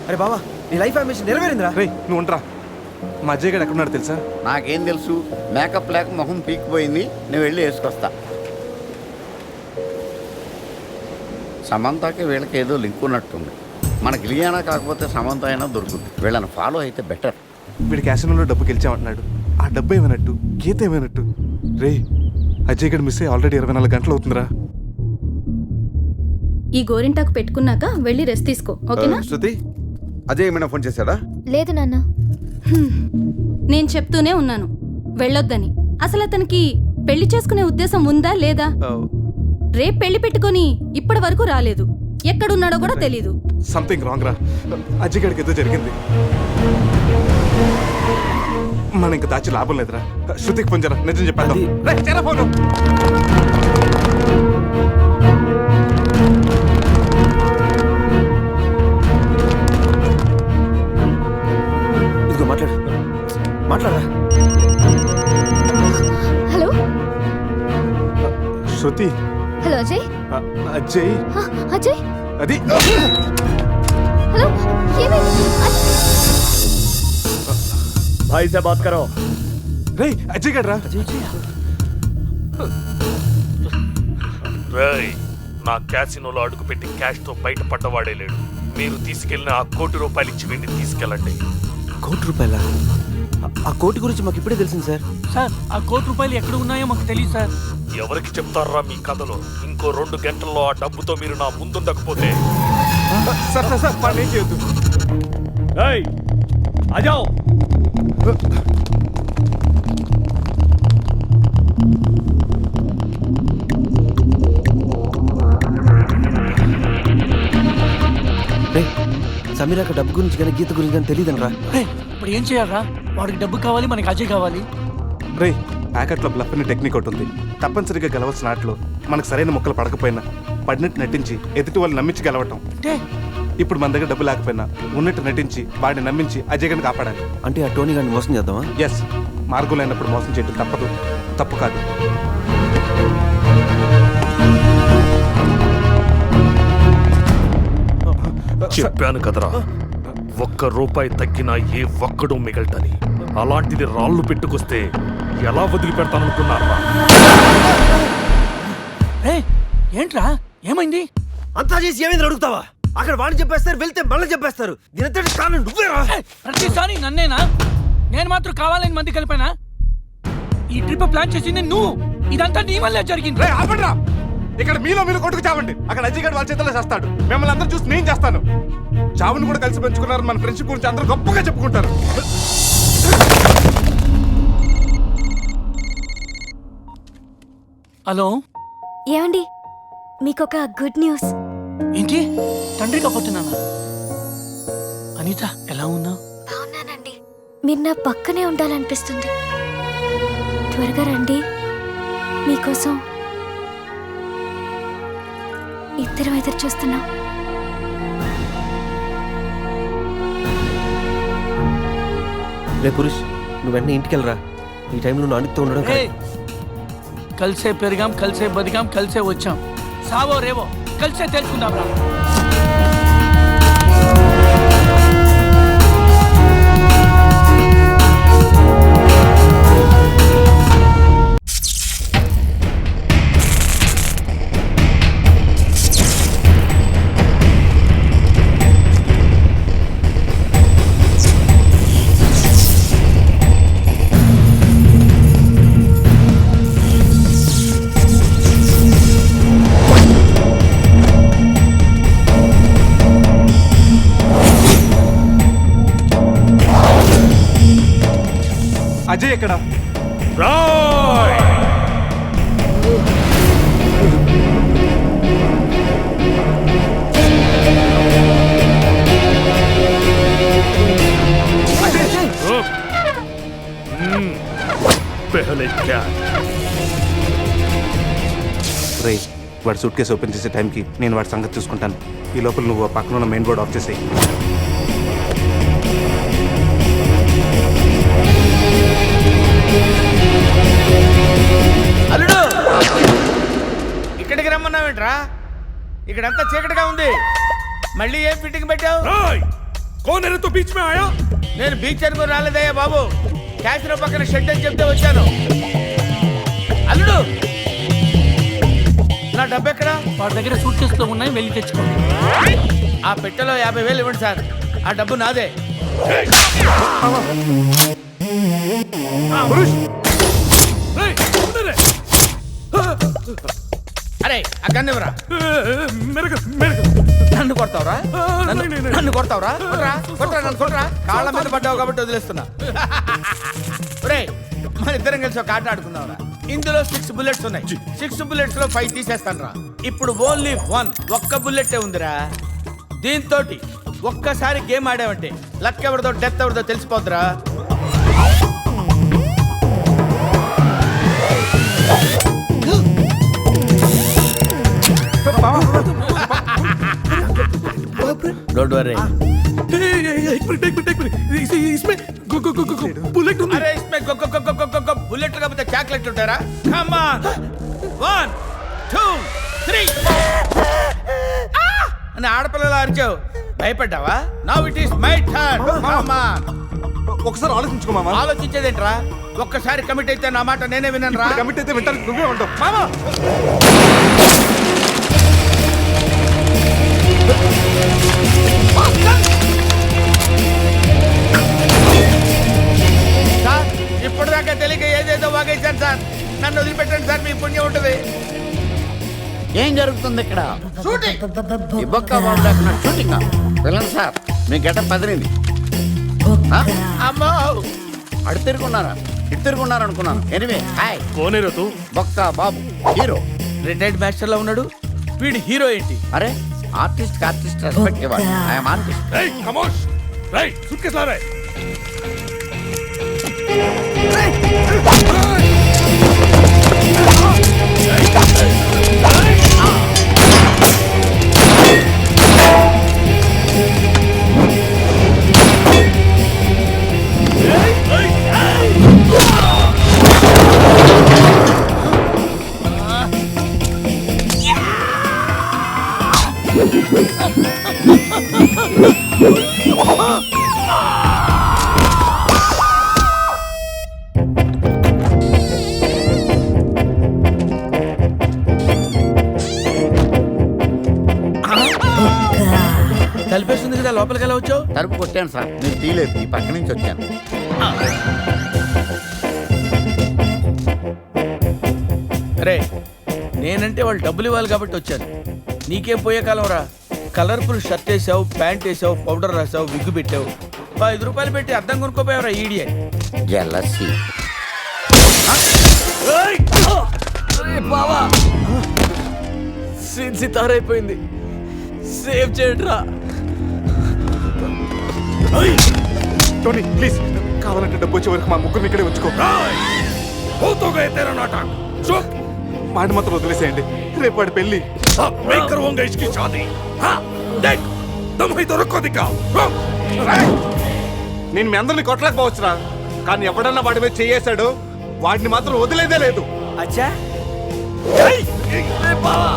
అరే బావా నీ లైఫ్ అంబిషన్ నెరవేరిందిరా. రే నువ్వు ఉండరా. మా అజయ్ గడు ఎక్కడున్నాడు తెలుసా? నాకేం తెలుసు, మేకప్ లేక మొహం పీకిపోయింది, నేను వెళ్ళి వేసుకొస్తా. సమంతకి వీళ్ళకి ఏదో లింక్ ఉన్నట్టుంది. మనకి ఇలియానా కాకపోతే సమంత అయినా దొరుకుతుంది. వీళ్ళని ఫాలో అయితే బెటర్. వీడి క్యాసినోలో డబ్బు గెలిచామంటున్నాడు. ఆ డబ్బు ఏమైనట్టు, గీత ఏమైనట్టు? రే అజయ్ గడు మిస్ అయ్యి ఆల్రెడీ 24 గంటలు అవుతుందిరా. ఈ గోరింటాకు పెట్టుకున్నాక వెళ్ళి రెస్ట్ తీసుకో, ఓకేనా? శృతి, అజయ్ ఏమైనా ఫోన్ చేశాడా? లేదు నాన్న. నేను చెప్తూనే ఉన్నాను వెళ్ళొద్దని. అసలు అతనికి పెళ్లి చేసుకునే ఉద్దేశం ఉందా లేదా? రేపు పెళ్లి పెట్టుకొని ఇప్పటి వరకు రాలేదు. ఎక్కడున్నాడో కూడా తెలీదు. సంథింగ్ రాంగ్ రా. అజయ్ గడికి ఏదో జరిగింది. మనం ఇంకా దాచి లాభం లేదురా. శృతికి ఫోన్ చేయరా, నిజం చెప్పేద్దాం. రేయ్, చేయరా ఫోను. ఇదిగో మాట్లాడరా. హలో శృతి. హలో అజయ్. అజయ్. అజయ్ అది హలో. ఏమైంది? भाई से बात करो. రేయ్ అజయ్ గడ్రా. రేయ్, నా క్యాసినోలో అడుగుపెట్టి క్యాష్ తో బయటపడ్డవాడే లేడు. మీరు తీసుకెళ్లిన ఆ ₹1,00,00,000 ఇచ్చి వీడిని తీసుకెళ్ళండి. ₹1,00,00,000? ఆ కోటి గురించి మాకు ఇప్పుడే తెలిసింది సార్. సార్ ఆ ₹1,00,00,000 ఎక్కడ ఉన్నాయో మాకు తెలియదు సార్. ఎవరికి చెప్తారా మీ కథలో? ఇంకో 2 గంటల్లో ఆ డబ్బుతో మీరు నా ముందుండకపోతే సార్ సార్ సార్ పని ఏం చేయొద్దు. ఏయ్ आ जाओ. సమీరాక డబ్బు గురించి కానీ గీత గురించి కానీ తెలియదనరా. ఇప్పుడు ఏం చేయాలరా? వాడికి డబ్బు కావాలి, మనకి అజయ్ కావాలి. రే ప్యాకెట్లో బ్లఫ్ అనే టెక్నిక్ ఒకటి ఉంది. తప్పనిసరిగా గెలవాల్సిన ఆటలో మనకు సరైన మొక్కలు పడకపోయినా పడినట్టు నటించి ఎదుటి వాళ్ళు నమ్మించి గెలవటం. ఇప్పుడు మన దగ్గర డబ్బు లేకపోయినా ఉన్నట్టు నటించి వాడిని నమ్మించి అజయ్ గని కాపాడాలి. అంటే ఆ టోనీ గారిని మోసం చేద్దామా? ఎస్, మార్గం లేనప్పుడు మోసం చేయడం తప్పదు, తప్పు కాదు. చెప్పాను కదరా, ₹1 తగ్గినా ఏ ఒక్కడు మిగలటని. అలాంటిది రాళ్ళు పెట్టుకొస్తే ఎలా వదిలిపెడతాననుకున్నారా? ఏంట్రా ఏమైంది? అంతా చేసి ఏమైంది అడుగుతావా? అక్కడ వాడిని చెప్పేస్తారు, వెళ్తే మళ్ళీ చెప్పేస్తారు. దీని కారణం నువ్వేరా. ప్రతిసారి నన్నేనా? నేను మాత్రం కావాలని మంది కలిపానా? ఈ ట్రిప్ ప్లాన్ చేసింది నువ్వు. ఇదంతా నీ వల్లే జరిగింది. రే ఆపండ్రా. ఇక్కడ మీలో మీరు కొట్టుకు చావండి. అక్కడ అజయ్ గడ్ వాళ్ళ చేతిలో చేస్తాడు. మిమ్మల్ని అందరూ చూసి నేను చేస్తాను. చావును కూడా కలిసి పెంచుకున్నారు. మన ఫ్రెండ్షిప్ గురించి అందరూ గొప్పగా చెప్పుకుంటారు. హలో ఏమండి, మీకొక గుడ్ న్యూస్. ఏంటి? తండ్రి కాపోతున్నానా? అనిత ఎలా ఉన్నావు? బాగున్నానండి. మీరు నా పక్కనే ఉండాలనిపిస్తుంది. త్వరగా రండి, మీకోసం ఇద్దరం ఎదురు చూస్తున్నాం. రే పురుష్, నువ్వు వెంటనే ఇంటికి వెళ్ళరా. ఈ టైంలో నువ్వు అనితో ఉండడం కలిసే పెరిగాం, కలిసే బతికాం, కలిసే వచ్చాం. సావో రేవో కలిసే తెలుసుకుందాం రా. అజయ్ ఎక్కడ? రే వాడి సూట్ కేసు ఓపెన్ చేసే టైంకి నేను వాడి సంగతి చూసుకుంటాను. ఈ లోపల నువ్వు పక్కన ఉన్న మెయిన్ బోర్డ్ ఆఫ్ చేసేయి. అల్లుడు, ఇక్కడికి రమ్మన్నావేంట్రా? ఇక్కడంతా చీకటిగా ఉంది. మళ్ళీ ఏం ఫిట్టింగ్ పెట్టావు? कौन है रे तू बीच में आया? నేను బీచ్ అనుకుని రాలేదయ్యా బాబు, క్యాసినో పక్కన షెడ్ అని చెప్తే వచ్చాను. అల్లుడు, నా డబ్బు ఎక్కడా? వాడి దగ్గర సూట్ కేసులో ఉన్నాయి, వెళ్ళి తెచ్చుకోండి. ఆ పెట్టెలో 50,000 ఇవ్వండి సార్, ఆ డబ్బు నాదే. రేయ్, कौन है रे? అరే ఆ గన్ను ఇవ్వరా. मेरे को నన్ను కొడతావురా? నన్ను కొడతావురా? కొట్రా, కొట్రా, నన్ను కొట్రా. కాళ్ళ మీద పడ్డావు కాబట్టి వదిలేస్తున్నా. ఒరేయ్, మన ఇద్దరం కలిసి ఒక ఆట ఆడుకుందాంరా. ఇందులో 6 బుల్లెట్స్ ఉన్నాయి. 6 బుల్లెట్స్ లో 5 తీసేస్తాను రా. ఇప్పుడు ఓన్లీ 1 ఒక్క బుల్లెట్టే ఉందిరా. దీంతో ఒక్కసారి గేమ్ ఆడావంటే లక్ ఎవరిదో డెత్ ఎవరిదో తెలిసిపోద్దురా. Don't worry. एक मिनट इसमें बुलेट अरे इसमें बुलेट का चॉकलेट ఉంటారా? कम ऑन 1 2 3 అని ఆడపిల్లలు అరిచావు, భయపడ్డావా? Now it is my turn. Come on. ఒకసారి ఆలోచించుకో మామ. ఆలోచించేదేంట్రా? ఒక్కసారి కమిట్ అయితే నా మాట నేనే వినను రా. కమిట్ అయితే వింటారు, నువ్వే ఉంటావు మామా. సార్, ఇప్పటిదాకా తెలియక ఏదేదో వాగేశాను సార్, నన్ను వదిలిపెట్టండి సార్, మీ పుణ్యం ఉంటుంది. ఏం జరుగుతుంది ఇక్కడ? షూటింగ్. ఈ బొక్క బాబు దాకా షూటింగ్. వెళ్ళండి సార్, మీ గడ్డ పదిలింది. అమ్మో, అడు తిరుగున్నారా? ఇటు తిరుగున్నారు అనుకున్నాను. Anyway hi. कौन है रे तू? బొక్క బాబు హీరో. రిటైర్డ్ మాస్టర్ లో ఉన్నాడు వీడు, హీరో ఏంటి? అరే ఆర్టిస్ట్ ఆర్టిస్ట్ రెస్పెక్ట్ ఇవ్వాలి. I'm artist. రేయ్ ఖమోష్. రేయ్ सूटकेस ला रे. తలిపేస్తుంది కదా, లోపలికి ఎలా వచ్చావు? తలుపు కొట్టాను సార్, నేను తీయలేదు, ఈ పక్క నుంచి వచ్చాను. రే, నేనంటే వాళ్ళు డబ్బులు ఇవ్వాలి కాబట్టి వచ్చాను. నీకేం పోయే కాలం రా. కలర్ఫుల్ షర్ట్ వేసావు, ప్యాంట్ వేసావు, పౌడర్ రాసావు, విగ్గు పెట్టావు. 5 రూపాయలు పెట్టి అద్దం కొనుక్కోపోయావురా ఈడియట్. జెలసీ. బావా సీన్ సితారైపోయింది, సేవ్ చేయండిరా. టోనీ ప్లీజ్, కావాలంటే డబ్బు వచ్చే వరకు మా ముగ్గురు ఇక్కడే ఉంచుకో. हो तो गए तेरा नाटक. चुप. వాడి మాత్రం వదిలేసేయండి, రేపు వాడి పెళ్లి. अब मैं करवाऊंगा इसकी शादी. हाँ देख, तुम ही तो रखो दिखाओ. నేను మీ అందరిని కొట్టలేకపోవచ్చురా, కానీ ఎవడన్నా వాడి మీద చేయేశాడు, వాడిని మాత్రం వదిలేదే లేదు. అచ్చా, बाबा